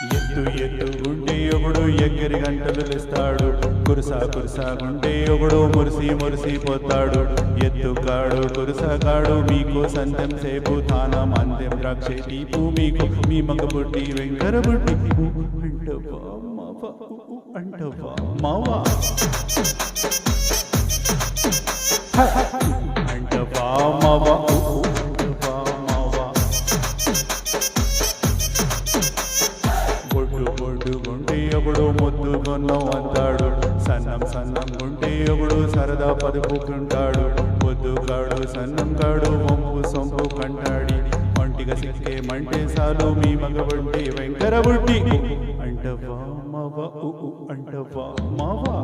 ఎత్తు ఎత్తు గుండె ఒకడు ఎగిరి గంటలు లేస్తాడు, కురుసా కురుసా గుండె ఒకడు మురిసి మురిసి పోతాడు. ఎత్తు కాడు కురుసా కాడు మీకు సంతం సేపు తానం అంత్యం ద్రాక్ష తీపు మీకు మీ మగ బుట్టి వెంకర బుట్టి అంటవా మావా అంటవా మావా అంటవా మావా గుండె ఒకడు ముద్దుగొన్నం అంటాడు, సన్నం సన్నం గుండె ఒకడు సరదా పదుపుకుంటాడు. ముద్దు కాడు సన్నం కాడు వంపు సొంపు కంటాడి, ఒంటిగా సిక్కే మంటే సాలు మీ మగబుట్టి వెంకర బుట్టి అంటవా మావా అంటవా మావా.